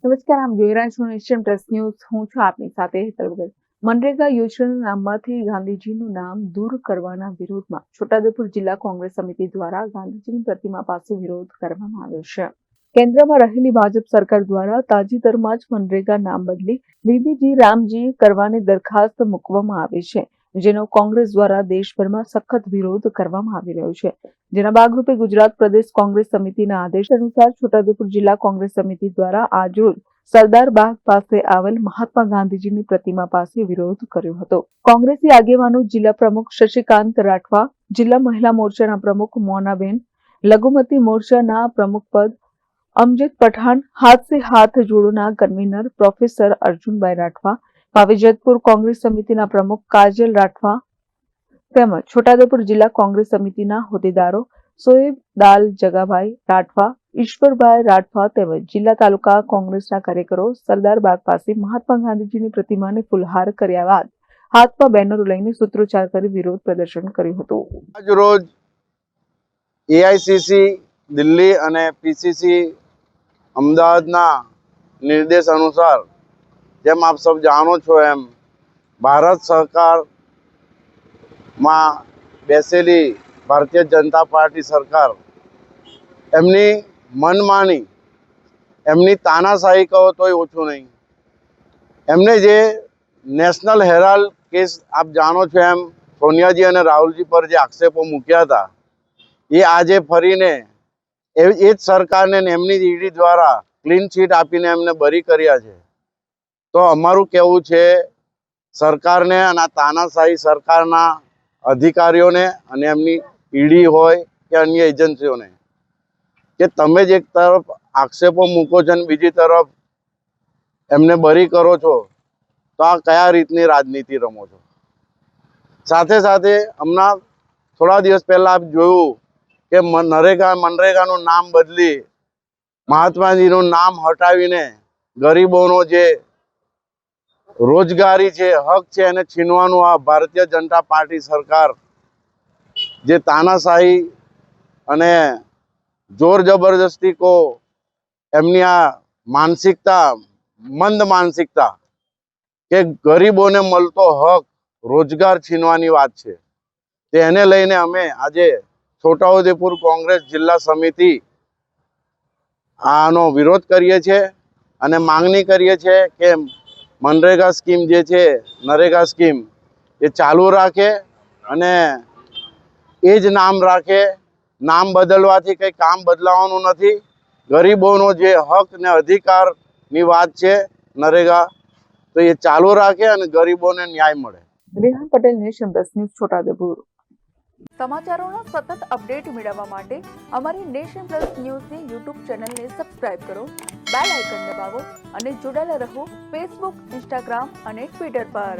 નમસ્કાર, આમ જોઈ રહ્યા છો નેશન પ્લસ ન્યૂઝ. હું છું આપની સાથે હેતલ વગર. મનરેગા યોજનાના નામમાંથી ગાંધીજીનું નામ દૂર કરવાના વિરોધમાં છોટાઉદેપુર જિલ્લા કોંગ્રેસ સમિતિ દ્વારા ગાંધીજીની પ્રતિમા પાસે વિરોધ કરવામાં આવ્યો છે. કેન્દ્રમાં રહેલી ભાજપ સરકાર દ્વારા તાજેતરમાં જ મનરેગા નામ બદલી વીબીજી રામજી કરવાની દરખાસ્ત મૂકવામાં આવી છે, જેનો કોંગ્રેસ દ્વારા દેશભરમાં સખત વિરોધ કરવામાં આવી રહ્યો છે. જેના ભાગરૂપે ગુજરાત પ્રદેશ કોંગ્રેસ સમિતિના આદેશ અનુસાર છોટાઉદેપુર જિલ્લા કોંગ્રેસ સમિતિ દ્વારા આજરોજ સરદાર બાગ પાસે આવેલ મહાત્મા ગાંધીજીની પ્રતિમા પાસે વિરોધ કર્યો હતો. કોંગ્રેસી આગેવાનો જિલ્લા પ્રમુખ શશિકાંત રાઠવા, જિલ્લા મહિલા મોરચાના પ્રમુખ મોનાબેન, લઘુમતી મોરચાના પ્રમુખ પદ અમજદ પઠાણ, હાથ સે હાથ જોડોના કન્વીનર પ્રોફેસર અર્જુનભાઈ રાઠવા, પાવીજતપુર કોંગ્રેસ સમિતિના પ્રમુખ કાજલ રાઠવા તેમજ છોટાઉદેપુર જિલ્લા કોંગ્રેસ સમિતિના હોદ્દેદારો સોએબ દાલ જગાભાઈ રાઠવા, ઈશ્વરભાઈ રાઠવા તેમજ જિલ્લા તાલુકા કોંગ્રેસના કાર્યકરો સરદાર બાગ પાસે મહાત્મા ગાંધીજીની પ્રતિમાને ફૂલહાર કર્યા બાદ હાથમાં બેનરો લઈને સૂત્રોચ્ચાર કરી વિરોધ પ્રદર્શન કર્યું હતું. આજ રોજ એઆઈસીસી દિલ્હી અને પીસીસી અમદાવાદના નિર્દેશ અનુસાર જેમ આપ સૌ જાણો છો એમ ભારત સરકારમાં બેસેલી ભારતીય જનતા પાર્ટી સરકાર એમની મનમાની, એમની તાનાશાહી કહો તોય ઓછું નહીં. એમને જે નેશનલ હેરાલ્ડ કેસ આપ જાણો છો એમ સોનિયાજી અને રાહુલજી પર જે આક્ષેપો મૂક્યા હતા એ આજે ફરીને એ જ સરકારને એમની ઈડી દ્વારા ક્લીન ચીટ આપીને એમને બરી કર્યા છે. તો અમારું કહેવું છે સરકારને અને આ તાનાશાહી સરકારના અધિકારીઓને અને એમની ઈડી હોય કે અન્ય એજન્સીઓને કે તમે જ એક તરફ આક્ષેપો મૂકો છો અને બીજી તરફ એમને બરી કરો છો, તો આ કયા રીતની રાજનીતિ રમો છો? સાથે સાથે હમણાં થોડા દિવસ પહેલા આપ જોયું કે મનરેગાનું નામ બદલી મહાત્માજીનું નામ હટાવીને ગરીબોનો જે રોજગારી છે, હક છે, એને છીનવાનું આ ભારતીય જનતા પાર્ટી સરકાર જે તાનાશાહી અને જોર જબરદસ્તી કો એમની આ માનસિકતા, મંદ માનસિકતા કે ગરીબોને મળતો હક, રોજગાર છીનવાની વાત છે, તેને લઈને અમે આજે છોટાઉદેપુર કોંગ્રેસ જિલ્લા સમિતિ આનો વિરોધ કરીએ છીએ અને માંગણી કરીએ છીએ કે મનરેગા સ્કીમ જે છે, નરેગા સ્કીમ એ ચાલુ રાખે અને એ જ નામ રાખે. નામ બદલવાથી કંઈ કામ બદલાવાનું નથી. ગરીબોનો જે હક ને અધિકારની વાત છે નરેગા, તો એ ચાલુ રાખે અને ગરીબોને ન્યાય મળે. Rehan Patel, Nation Plus News, Chhota Udepur. સમાચારોના સતત અપડેટ મેળવવા માટે અમારી નેશન પ્લસ ન્યૂઝની યુટ્યુબ ચેનલને સબસ્ક્રાઇબ કરો, બેલ આઇકન દબાવો અને જોડાયેલા રહો ફેસબુક, ઇન્સ્ટાગ્રામ અને ટ્વિટર પર.